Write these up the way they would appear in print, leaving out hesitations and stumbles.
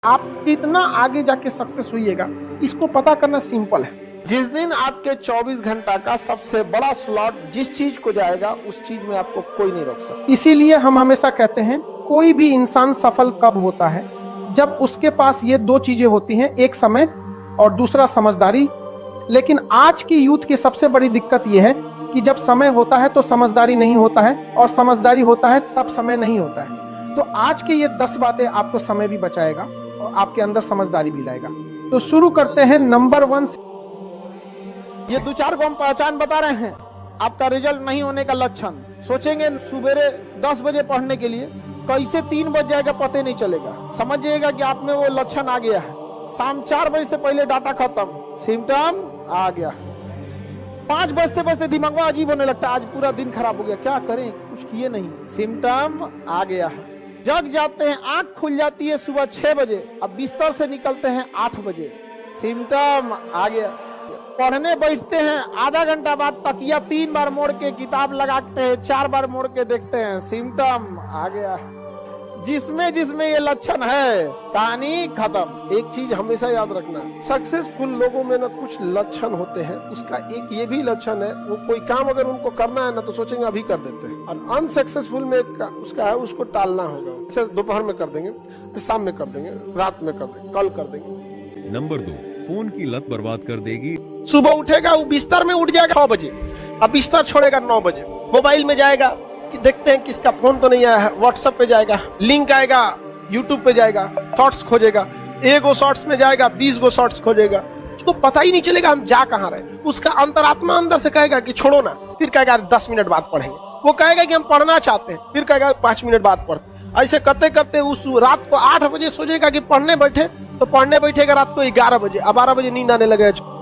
आप कितना आगे जाके सक्सेस होइएगा इसको पता करना सिंपल है। जिस दिन आपके 24 घंटा का सबसे बड़ा स्लॉट जिस चीज को जाएगा उस चीज में आपको कोई नहीं रोक सकता। इसीलिए हम हमेशा कहते हैं कोई भी इंसान सफल कब होता है, जब उसके पास ये दो चीजें होती हैं, एक समय और दूसरा समझदारी। लेकिन आज की यूथ की सबसे बड़ी दिक्कत यह है कि जब समय होता है तो समझदारी नहीं होता है, और समझदारी होता है तब समय नहीं होता है। तो आज के ये 10 बातें आपको समय भी बचाएगा और आपके अंदर समझदारी भी लाएगा। तो शुरू करते हैं नंबर 1। ये 2-4 को हम पहचान बता रहे हैं आपका रिजल्ट नहीं होने का लक्षण। सोचेंगे सुबेरे 10 बजे पढ़ने के लिए, कैसे 3 बज जाएगा पता नहीं चलेगा। समझिएगा कि आप में वो लक्षण आ गया है। शाम 4 बजे से पहले डाटा खत्म, सिम्टम आ गया। 5 बजते बजते दिमाग में अजीब होने लगता है, आज पूरा दिन खराब हो गया, क्या करें, कुछ किए नहीं, सिम्टम आ गया है। जग जाते हैं, आंख खुल जाती है सुबह 6 बजे, अब बिस्तर से निकलते हैं 8 बजे, सिम्टम आ गया। पढ़ने बैठते हैं, आधा घंटा बाद तकिया 3 बार मोड़ के किताब लगाते हैं, 4 बार मोड़ के देखते हैं, सिम्टम आ गया। जिसमें जिसमें ये लक्षण है, कहानी खत्म। एक चीज हमेशा याद रखना, सक्सेसफुल लोगों में ना कुछ लक्षण होते हैं। उसका एक ये भी लक्षण है, वो कोई काम अगर उनको करना है ना तो सोचेंगे अभी कर देते हैं, और अनसक्सेसफुल में उसका है उसको टालना होगा। जैसे दोपहर में कर देंगे, शाम में कर देंगे, रात में कर देंगे, कल कर देंगे। नंबर 2, फोन की लत बर्बाद कर देगी। सुबह उठेगा, वो बिस्तर में उठ जाएगा 6 बजे, अब बिस्तर छोड़ेगा 9 बजे, मोबाइल में जाएगा कि देखते हैं किसका फोन तो नहीं आया है, व्हाट्सएप पे जाएगा, लिंक आएगा, यूट्यूब पे जाएगा, शॉर्ट्स खोजेगा, 1 शॉर्ट्स में जाएगा, 20 शॉर्ट्स खोजेगा, उसको पता ही नहीं चलेगा हम जा कहाँ रहे। उसका अंतरात्मा अंदर से कहेगा कि छोड़ो ना, फिर कहेगा 10 मिनट बाद पढ़ेंगे। वो कहेगा कि हम पढ़ना चाहते हैं, फिर कहेगा 5 मिनट बाद पढ़ते। ऐसे करते करते उस रात को 8 बजे सोचेगा कि पढ़ने बैठे, तो पढ़ने बैठेगा रात को 11 बजे, अब 12 बजे नींद आने लगेगा।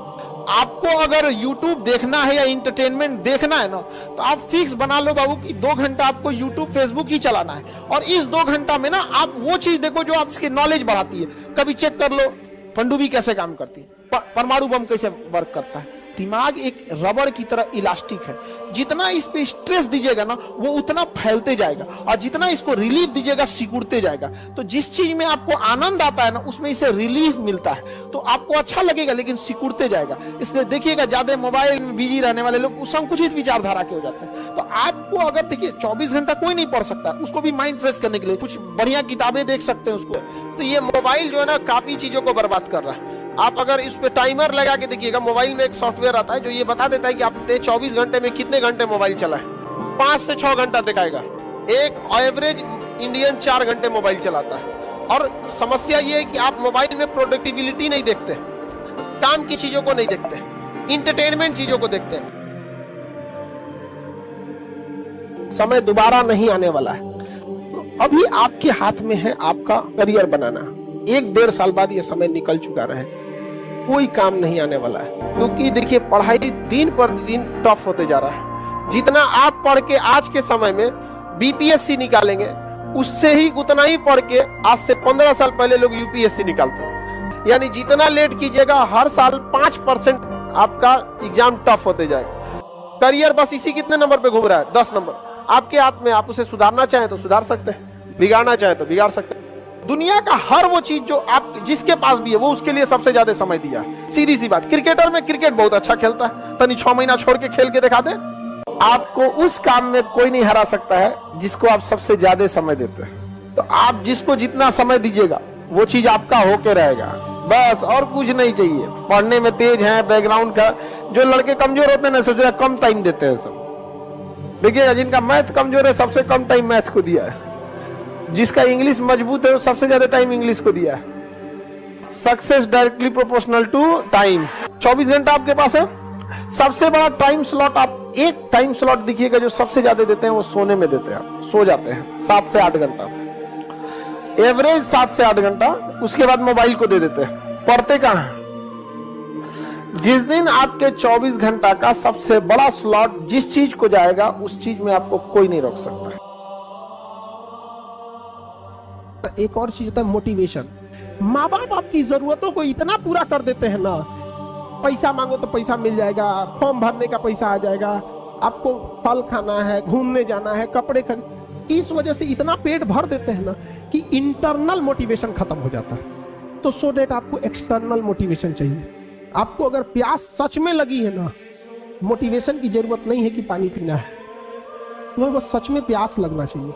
आपको अगर YouTube देखना है या इंटरटेनमेंट देखना है ना, तो आप फिक्स बना लो बाबू कि 2 घंटा आपको YouTube फेसबुक ही चलाना है, और इस 2 घंटा में ना आप वो चीज देखो जो आपकी नॉलेज बढ़ाती है। कभी चेक कर लो पनडुब्बी कैसे काम करती है, परमाणु बम कैसे वर्क करता है। दिमाग एक रबड़ की तरह इलास्टिक है, जितना इस पे स्ट्रेस दीजिएगा ना वो उतना फैलते जाएगा, और जितना इसको रिलीफ दीजिएगा सिकुड़ते जाएगा। तो जिस चीज में आपको आनंद आता है ना उसमें इसे रिलीफ मिलता है, तो आपको अच्छा लगेगा लेकिन सिकुड़ते जाएगा। इसलिए देखिएगा ज्यादा मोबाइल में बिजी रहने वाले लोग संकुचित विचारधारा के हो जाते हैं। तो आपको अगर देखिए 24 घंटा कोई नहीं पढ़ सकता, उसको भी माइंड फ्रेश करने के लिए कुछ बढ़िया किताबें देख सकते हैं उसको। तो ये मोबाइल जो है ना काफी चीजों को बर्बाद कर रहा है। आप अगर इस पे टाइमर लगा के देखिएगा, मोबाइल में एक सॉफ्टवेयर आता है जो ये बता देता है कि आपने 24 घंटे में कितने घंटे मोबाइल चला है। 5 से 6 घंटा दिखाएगा। एक एवरेज इंडियन 4 घंटे मोबाइल चलाता है। और समस्या ये है कि आप मोबाइल में प्रोडक्टिविटी नहीं देखते, काम की चीजों को नहीं देखते, इंटरटेनमेंट चीजों को देखते हैं। समय दोबारा नहीं आने वाला है, तो अभी आपके हाथ में है आपका करियर बनाना। 1-1.5 साल बाद ये समय निकल चुका रहे, कोई काम नहीं आने वाला है। क्योंकि देखिए पढ़ाई दिन पर दिन टफ होते जा रहा है। जितना आप पढ़ के आज के समय में बीपीएससी निकालेंगे, उससे ही उतना ही पढ़ के आज से 15 साल पहले लोग यूपीएससी निकालते थे। यानी जितना लेट कीजिएगा हर साल 5% आपका एग्जाम टफ होते जाएगा। करियर बस इसी कितने नंबर पे घूम रहा है, 10 नंबर। आपके हाथ में, आप उसे सुधारना चाहें तो सुधार सकते हैं, बिगाड़ना चाहें तो बिगाड़ सकते हैं। दुनिया का हर वो चीज जो आप जिसके पास भी है वो उसके लिए सबसे ज्यादा समय दिया। सीधी सी बात, क्रिकेटर में क्रिकेट बहुत अच्छा खेलता है, तनी 6 महीना छोड़ के खेल के दिखा दे। आपको उस काम में कोई नहीं हरा सकता है जिसको आप सबसे ज्यादा समय देते हैं। तो आप जिसको जितना समय दीजिएगा वो चीज आपका होके रहेगा, बस और कुछ नहीं चाहिए। पढ़ने में तेज है, बैकग्राउंड का, जो लड़के कमजोर होते हैं ना सोच कम टाइम देते हैं सब। देखिएगा जिनका मैथ कमजोर है सबसे कम टाइम मैथ को दिया है, जिसका इंग्लिश मजबूत है वो सबसे ज्यादा टाइम इंग्लिश को दिया है। Success directly proportional to time. 24 घंटा आपके पास है, सबसे बड़ा टाइम स्लॉट आप एक टाइम स्लॉट दिखिएगा जो सबसे ज्यादा देते हैं वो सोने में देते हैं। आप सो जाते हैं 7 से 8 घंटा, एवरेज 7 से 8 घंटा। उसके बाद मोबाइल को दे देते हैं, पढ़ते कहाँ हैं। जिस दिन आपके 24 घंटा का सबसे बड़ा स्लॉट जिस चीज को जाएगा उस चीज में आपको कोई नहीं रोक सकता। एक और चीज होता है मोटिवेशन। माँ बाप आपकी जरूरतों को इतना पूरा कर देते हैं ना, पैसा मांगो तो पैसा मिल जाएगा, फॉर्म भरने का पैसा आ जाएगा, आपको फल खाना है, घूमने जाना है, कपड़े खरीद, इस वजह से इतना पेट भर देते हैं ना कि इंटरनल मोटिवेशन खत्म हो जाता है। तो सो डेट आपको एक्सटर्नल मोटिवेशन चाहिए। आपको अगर प्यास सच में लगी है ना, मोटिवेशन की जरूरत नहीं है कि पानी पीना है, तुम्हें बस सच में प्यास लगना चाहिए।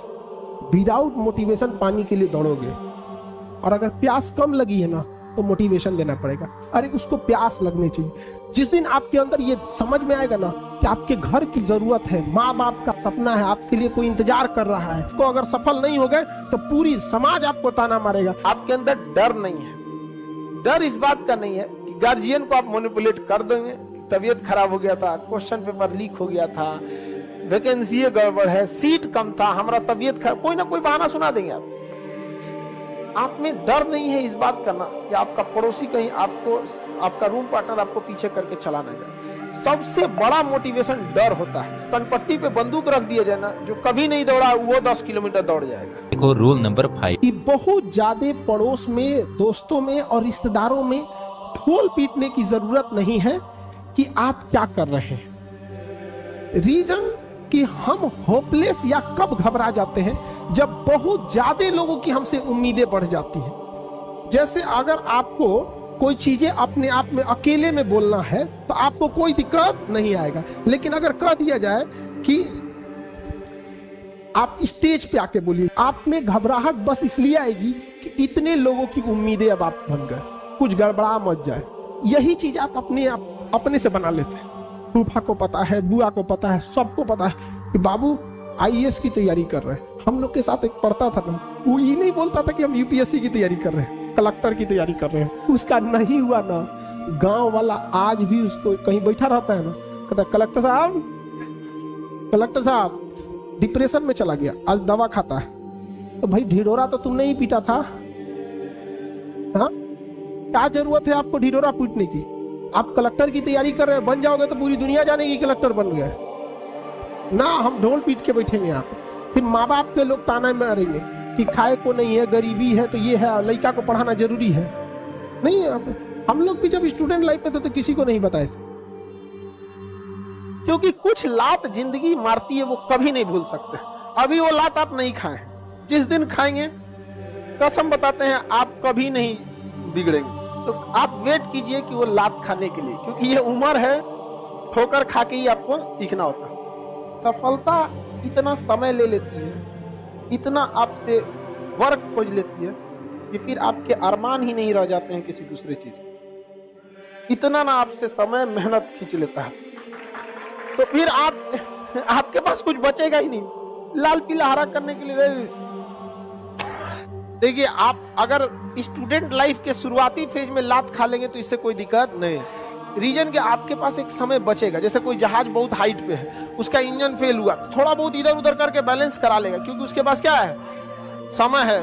विदाउट मोटिवेशन पानी के लिए दौड़ोगे, और अगर प्यास कम लगी है ना तो मोटिवेशन देना पड़ेगा। अरे उसको प्यास लगनी चाहिए। जिस दिन आपके अंदर ये समझ में आएगा ना कि आपके घर की जरूरत है, माँ बाप का सपना है, आपके लिए कोई इंतजार कर रहा है, तो अगर सफल नहीं हो गए तो पूरी समाज आपको ताना मारेगा। आपके अंदर डर नहीं है। डर इस बात का नहीं है कि गार्जियन को आप मैनिपुलेट कर देंगे, तबीयत खराब हो गया था, क्वेश्चन पेपर लीक हो गया था, वैकेंसी गड़बड़ है, सीट कम था, हमारा तबीयत खराब, कोई ना कोई बहाना सुना देंगे आप में डर नहीं है इस बात का ना कि आपका पड़ोसी कहीं आपको, आपका रूम पार्टनर आपको पीछे करके चला ना जाए। सबसे बड़ा मोटिवेशन डर होता है। कनपट्टी पे बंदूक रख दिया जाए ना, जो कभी नहीं दौड़ा वो 10 किलोमीटर दौड़ जाएगा। देखो रूल नंबर 5, बहुत ज्यादा पड़ोस में, दोस्तों में और रिश्तेदारों में ढोल पीटने की जरूरत नहीं है कि आप क्या कर रहे हैं। रीजन कि हम होपलेस या कब घबरा जाते हैं, जब बहुत ज्यादा लोगों की हमसे उम्मीदें बढ़ जाती हैं। जैसे अगर आपको कोई चीजें अपने आप में अकेले में बोलना है तो आपको कोई दिक्कत नहीं आएगा, लेकिन अगर कह दिया जाए कि आप स्टेज पे आके बोलिए, आप में घबराहट बस इसलिए आएगी कि इतने लोगों की उम्मीदें अब आप बन गए, कुछ गड़बड़ा मत जाए। यही चीज आप अपने से बना लेते हैं। फूफा को पता है, बुआ को पता है, सबको पता है कि बाबू आईएएस की तैयारी कर रहे हैं। हम लोग के साथ एक पढ़ता था ना, वो ये नहीं बोलता था कि हम यूपीएससी की तैयारी कर रहे हैं, कलेक्टर की तैयारी कर रहे हैं। उसका नहीं हुआ ना, गांव वाला आज भी उसको कहीं बैठा रहता है ना, कहता कलेक्टर साहब डिप्रेशन में चला गया, आज दवा खाता है। तो भाई ढिढोरा तो तुमने ही पीटा था, हाँ क्या जरूरत है आपको ढिढोरा पीटने की? आप कलेक्टर की तैयारी कर रहे हैं, बन जाओगे तो पूरी दुनिया जानेगी कलेक्टर बन गए ना। हम ढोल पीट के बैठेंगे यहाँ पे, फिर माँ बाप के लोग ताना मारेंगे कि खाए को नहीं है, गरीबी है, तो ये है, लड़का को पढ़ाना जरूरी है। नहीं, हम लोग भी जब स्टूडेंट लाइफ में थे तो किसी को नहीं बताए थे, क्योंकि कुछ लात जिंदगी मारती है वो कभी नहीं भूल सकते। अभी वो लात आप नहीं खाए, जिस दिन खाएंगे कसम बताते हैं आप कभी नहीं बिगड़ेंगे। तो आप वेट कीजिए कि वो लात खाने के लिए, क्योंकि ये उम्र है, ठोकर खा के ही आपको सीखना होता है। सफलता इतना समय ले लेती है, इतना आपसे वर्क खोज लेती है कि फिर आपके अरमान ही नहीं रह जाते हैं किसी दूसरे चीज। इतना ना आपसे समय मेहनत खींच लेता है, तो फिर आपके पास कुछ बचेगा ही नहीं लाल पीला हरा करने के लिए। देखिए, आप अगर स्टूडेंट लाइफ के शुरुआती फेज में लात खा लेंगे तो इससे कोई दिक्कत नहीं है। रीजन के आपके पास एक समय बचेगा। जैसे कोई जहाज बहुत हाइट पे है, उसका इंजन फेल हुआ, थोड़ा बहुत इधर उधर करके बैलेंस करा लेगा, क्योंकि उसके पास क्या है, समय है।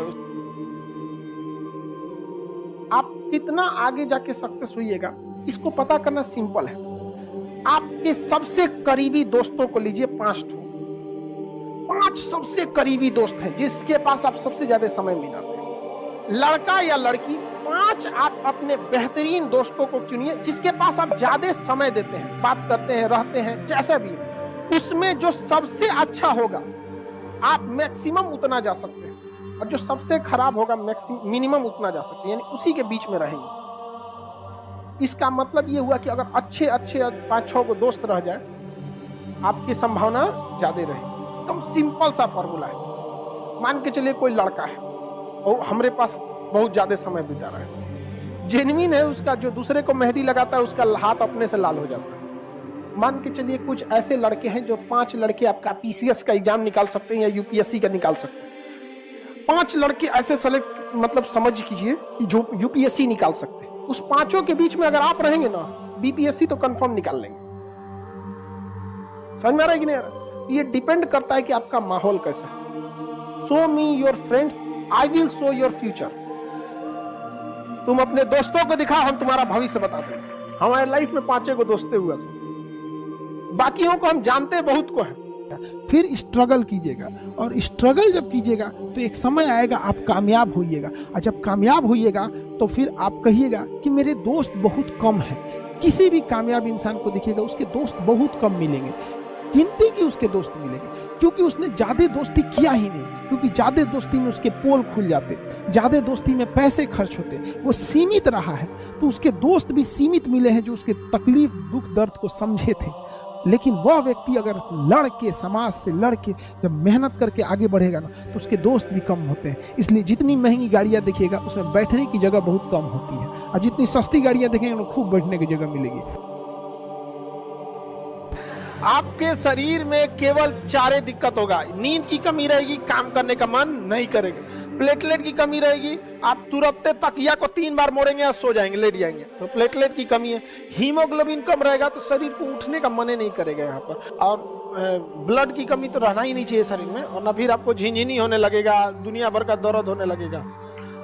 आप कितना आगे जाके सक्सेस होइएगा, इसको पता करना सिंपल है। आपके सबसे करीबी दोस्तों को लीजिए, 5 सबसे करीबी दोस्त हैं जिसके पास आप सबसे ज्यादा समय बिताते हैं। लड़का या लड़की, 5 आप अपने बेहतरीन दोस्तों को चुनिए जिसके पास आप ज्यादा समय देते हैं, बात करते हैं, रहते हैं, जैसा भी। उसमें जो सबसे अच्छा होगा आप मैक्सिमम उतना जा सकते हैं, और जो सबसे खराब होगा मिनिमम उतना जा सकते हैं, यानी उसी के बीच में रहेंगे। इसका मतलब ये हुआ कि अगर अच्छे 5-6 को दोस्त रह जाए, आपकी संभावना ज्यादा रहेगी। एकदम सिंपल सा फॉर्मूला है। मान के चलिए कोई लड़का है और हमारे पास बहुत ज्यादा समय बिता रहा है, जेन्युइन है उसका, जो दूसरे को मेहंदी लगाता है उसका हाथ अपने से लाल हो जाता है। मान के चलिए कुछ ऐसे लड़के हैं जो 5 लड़के आपका पीसीएस का एग्जाम निकाल सकते हैं या यूपीएससी का निकाल सकते हैं। 5 लड़के ऐसे सेलेक्ट, मतलब समझ कीजिए कि जो यूपीएससी निकाल सकते हैं। उस 5 के बीच में अगर आप रहेंगे ना, बीपीएससी तो कंफर्म निकाल लेंगे। समझ में आ रहा है कि नहीं आ रहा? ये डिपेंड करता है कि आपका माहौल कैसा है। Show me your friends, I will show your future. तुम अपने दोस्तों को दिखाओ, हम तुम्हारा भविष्य बता देंगे। हमारे लाइफ में 5 को दोस्ते हुआ, बाकियों को हम जानते बहुत को है। फिर स्ट्रगल कीजिएगा, और स्ट्रगल जब कीजिएगा तो एक समय आएगा आप कामयाब होइएगा, और जब कामयाब होइएगा तो फिर आप कहिएगा कि मेरे दोस्त बहुत कम है। किसी भी कामयाब इंसान को देखिएगा उसके दोस्त बहुत कम मिलेंगे, गिनती की उसके दोस्त मिलेंगे। क्योंकि उसने ज्यादा दोस्ती किया ही नहीं, क्योंकि ज्यादा दोस्ती में उसके पोल खुल जाते, ज्यादा दोस्ती में पैसे खर्च होते, वो सीमित रहा है। तो उसके दोस्त भी सीमित मिले हैं जो उसके तकलीफ दुख दर्द को समझे थे। लेकिन वह व्यक्ति अगर लड़ के, समाज से लड़ के जब मेहनत करके आगे बढ़ेगा ना, तो उसके दोस्त भी कम होते हैं। इसलिए जितनी महंगी गाड़ियां देखिएगा उसमें बैठने की जगह बहुत कम होती है, और जितनी सस्ती गाड़ियां देखेंगे ना खूब बैठने की जगह मिलेगी। आपके शरीर में केवल चारे दिक्कत होगा। नींद की कमी रहेगी, काम करने का मन नहीं करेगा। प्लेटलेट की कमी रहेगी, आप तुरंत तकिया को 3 बार मोड़ेंगे और सो जाएंगे, लेट जाएंगे, तो प्लेटलेट की कमी है। हीमोग्लोबिन कम रहेगा तो शरीर को उठने का मन ही नहीं करेगा यहाँ पर। और ब्लड की कमी तो रहना ही नहीं चाहिए शरीर में, वरना फिर आपको झिंझिनी होने लगेगा, दुनिया भर का दर्द होने लगेगा।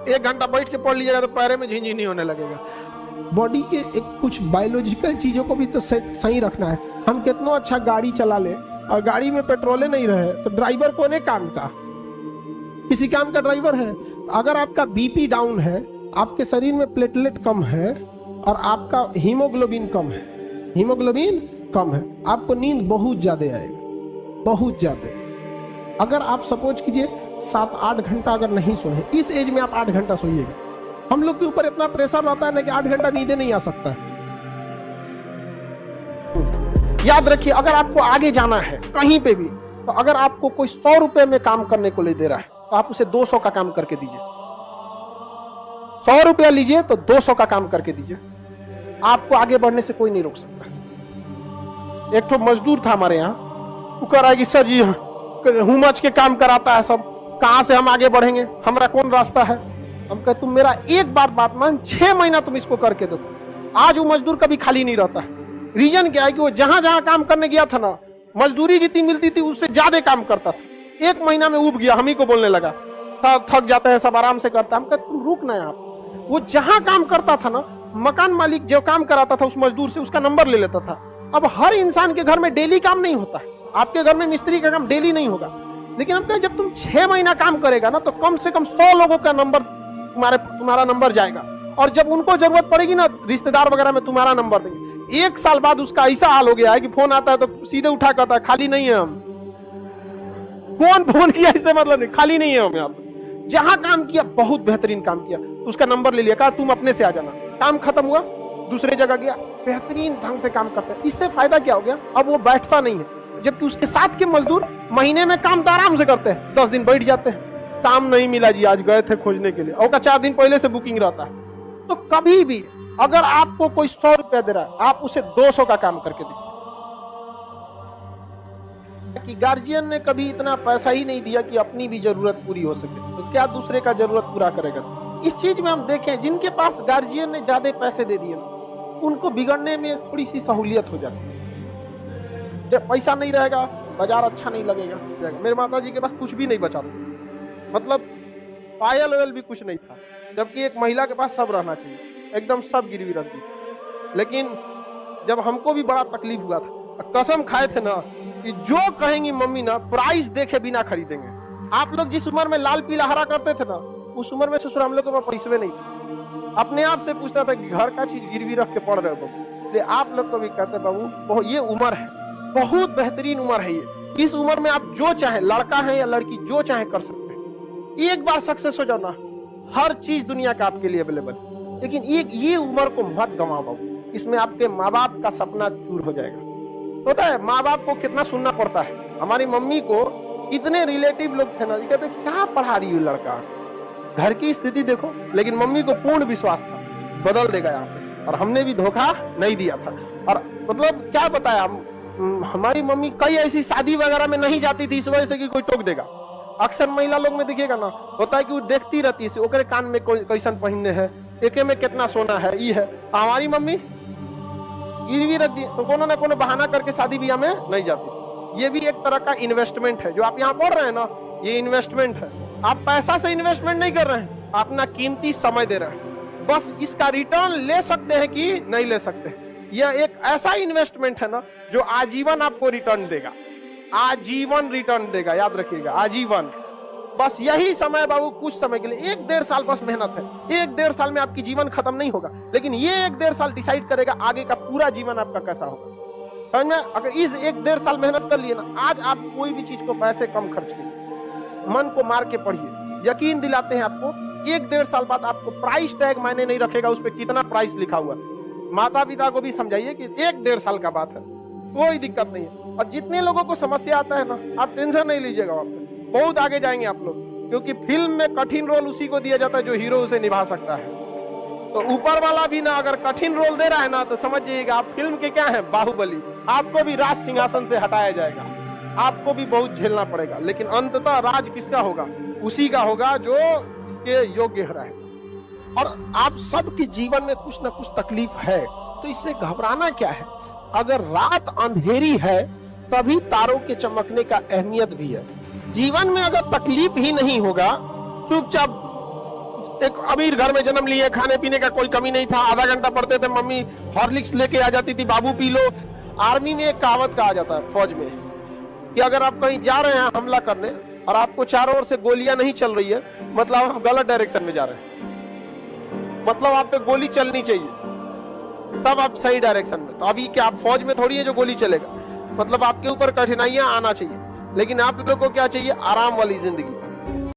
1 घंटा बैठ के पढ़ लीजिएगा तो पैर में झिंझिनी होने लगेगा। बॉडी के एक कुछ बायोलॉजिकल चीजों को भी तो सही रखना है। हम कितना अच्छा गाड़ी चला ले और गाड़ी में पेट्रोले नहीं रहे तो ड्राइवर कौन है काम का? किसी काम का ड्राइवर है? तो अगर आपका बीपी डाउन है, आपके शरीर में प्लेटलेट कम है और आपका हीमोग्लोबिन कम है, हीमोग्लोबिन कम है, आपको नींद बहुत ज्यादा आएगा, बहुत ज्यादा। अगर आप सपोज कीजिए 7-8 घंटा अगर नहीं सोए, इस एज में आप 8 घंटा सोइएगा। हम लोग के ऊपर इतना प्रेशर रहता है ना कि 8 घंटा नींद नहीं आ सकता है। याद रखिए, अगर आपको आगे जाना है कहीं पे भी, तो अगर आपको कोई 100 रुपए में काम करने को ले दे रहा है तो आप उसे 200 का काम करके दीजिए। 100 रुपया लीजिए तो 200 का काम करके दीजिए। आपको आगे बढ़ने से कोई नहीं रोक सकता। एक तो मजदूर था हमारे यहाँ, वो कह रहा है कि सर जी हुमच के काम कराता है सब, कहां से हम आगे बढ़ेंगे, हमारा कौन रास्ता है? हम कहते तुम मेरा एक बात मान, 6 महीना तुम इसको करके देखो। आज वो मजदूर कभी खाली नहीं रहता है। रीजन क्या है कि वो जहां जहां काम करने गया था ना, मजदूरी जितनी मिलती थी उससे ज्यादा काम करता था। 1 महीना में उब गया, हम ही को बोलने लगा सब थक जाते हैं, सब आराम से करता है। हम कहते तुम रुकना है आप। वो जहां काम करता था ना, मकान मालिक जो काम कराता था उस मजदूर से उसका नंबर ले लेता था। अब हर इंसान के घर में डेली काम नहीं होता है, आपके घर में मिस्त्री का काम डेली नहीं होगा, लेकिन हम कहते जब तुम 6 महीना काम करेगा ना तो कम से कम 100 लोगों का नंबर तुम्हारा नंबर जाएगा, और जब उनको जरूरत पड़ेगी ना रिश्तेदार वगैरह में तुम्हारा नंबर देंगे। 1 साल बाद उसका ऐसा हाल हो गया है कि फोन आता है तो सीधे उठा कहता है खाली नहीं है हम। कौन फोन किया इससे मतलब नहीं, खाली नहीं है हम। यहाँ जहां काम किया बहुत बेहतरीन काम किया, उसका नंबर ले लिया, कहा तुम अपने से आ जाना। काम खत्म हुआ, दूसरे जगह गया, बेहतरीन ढंग से काम करते हैं। इससे फायदा क्या हो गया, अब वो बैठता नहीं है, जबकि उसके साथ के मजदूर महीने में काम तो आराम से करते हैं, 10 दिन बैठ जाते हैं। काम नहीं मिला जी, आज गए थे खोजने के लिए, और का 4 दिन पहले से बुकिंग रहता है। तो कभी भी अगर आपको कोई 100 रुपया दे रहा है, आप उसे 200 का काम करके दीजिए। कि गार्जियन ने कभी इतना पैसा ही नहीं दिया कि अपनी भी जरूरत पूरी हो सके, तो क्या दूसरे का जरूरत पूरा करेगा? इस चीज में हम देखें, जिनके पास गार्जियन ने ज्यादा पैसे दे दिए उनको बिगड़ने में थोड़ी सी सहूलियत हो जाती है। जब पैसा नहीं रहेगा, बाजार अच्छा नहीं लगेगा। मेरे माता जी के पास कुछ भी नहीं बचा था, मतलब पायल वायल भी कुछ नहीं था, जबकि एक महिला के पास सब रहना चाहिए, एकदम सब गिरवी रख दी। लेकिन जब हमको भी बड़ा तकलीफ हुआ था, कसम खाए थे ना कि जो कहेंगी मम्मी ना, प्राइस देखे बिना खरीदेंगे। आप लोग जिस उम्र में लाल पीला हरा करते थे ना, उस उम्र में ससुर हम लोग को पैसे नहीं थे। अपने आप से पूछता था कि घर का चीज गिरवी रख के पढ़ रहे हो बाबू। आप लोग को भी कहते बाबू ये उम्र है, बहुत बेहतरीन उम्र है ये। इस उम्र में आप जो चाहे, लड़का है या लड़की, जो चाहे कर सकते हैं। एक बार सक्सेस हो जाओ ना, हर चीज दुनिया का आपके लिए अवेलेबल। लेकिन ये उम्र को मत गंवाओ बाबू, इसमें आपके माँ बाप का सपना चूर हो जाएगा। होता है माँ बाप को कितना सुनना पड़ता है। हमारी मम्मी को कितने रिलेटिव लोग थे ना, कहते क्या पढ़ा रही हो लड़का, घर की स्थिति देखो। लेकिन मम्मी को पूर्ण विश्वास था बदल देगा यहाँ पे, और हमने भी धोखा नहीं दिया था। और मतलब क्या बताया, हमारी मम्मी कई ऐसी शादी वगैरह में नहीं जाती थी इस वजह से कि कोई टोक देगा। अक्सर महिला लोग में देखिएगा ना, होता है कि वो देखती रहती है ओकरे कान में कैसन पहनने है, एके में कितना सोना है, ये है। हमारी मम्मी गिरवी रख दी, तो कोनो ना कोनो बहाना करके शादी ब्याह में नहीं जाती। ये भी एक तरह का इन्वेस्टमेंट है। जो आप यहाँ पढ़ रहे हैं ना, ये इन्वेस्टमेंट है। आप पैसा से इन्वेस्टमेंट नहीं कर रहे हैं, अपना कीमती समय दे रहे हैं। बस इसका रिटर्न ले सकते हैं कि नहीं ले सकते। यह एक ऐसा इन्वेस्टमेंट है ना जो आजीवन आपको रिटर्न देगा, आजीवन रिटर्न देगा, याद रखिएगा, आजीवन। बस यही समय बाबू, कुछ समय के लिए, 1-1.5 साल बस मेहनत है। 1-1.5 साल में आपकी जीवन खत्म नहीं होगा, लेकिन ये 1-1.5 साल डिसाइड करेगा आगे का पूरा जीवन आपका कैसा होगा। समझ में? अगर इस 1-1.5 साल मेहनत कर लिए ना, आज आप कोई भी चीज को पैसे कम खर्च कीजिए, मन को मार के पढ़िए, यकीन दिलाते हैं आपको 1-1.5 साल बाद आपको प्राइस टैग मायने नहीं रखेगा उस पर कितना प्राइस लिखा हुआ। माता पिता को भी समझाइए कि 1-1.5 साल का बात है, कोई दिक्कत नहीं है। और जितने लोगों को समस्या आता है ना, आप टेंशन नहीं लीजिएगा, वहां पे बहुत आगे जाएंगे आप लोग, क्योंकि फिल्म में कठिन रोल उसी को दिया जाता है जो हीरो उसे निभा सकता है। तो ऊपर वाला भी ना अगर कठिन रोल दे रहा है ना, तो समझ जाइएगा आप फिल्म के क्या है, बाहुबली। आपको भी राज सिंहासन से हटाया जाएगा, आपको भी बहुत झेलना पड़ेगा, लेकिन अंततः राज किसका होगा? उसी का होगा जो इसके योग्य रहे। और आप सबके जीवन में कुछ ना कुछ तकलीफ है, तो इससे घबराना क्या है? अगर रात अंधेरी है तभी तारों के चमकने का अहमियत भी है। जीवन में अगर तकलीफ ही नहीं होगा, चुपचाप एक अमीर घर में जन्म लिए, खाने पीने का कोई कमी नहीं था, आधा घंटा पढ़ते थे, मम्मी हॉर्लिक्स लेके आ जाती थी, बाबू पी लो। आर्मी में एक कहावत कहा जाता है, फौज में, कि अगर आप कहीं जा रहे हैं हमला करने और आपको चारों ओर से गोलियां नहीं चल रही है, मतलब आप गलत डायरेक्शन में जा रहे हैं, मतलब आप पे गोली चलनी चाहिए, तब आप सही डायरेक्शन में। तो अभी क्या आप फौज में थोड़ी है जो गोली चलेगा, मतलब आपके ऊपर कठिनाइयां आना चाहिए, लेकिन आप लोगों को क्या चाहिए? आराम वाली जिंदगी।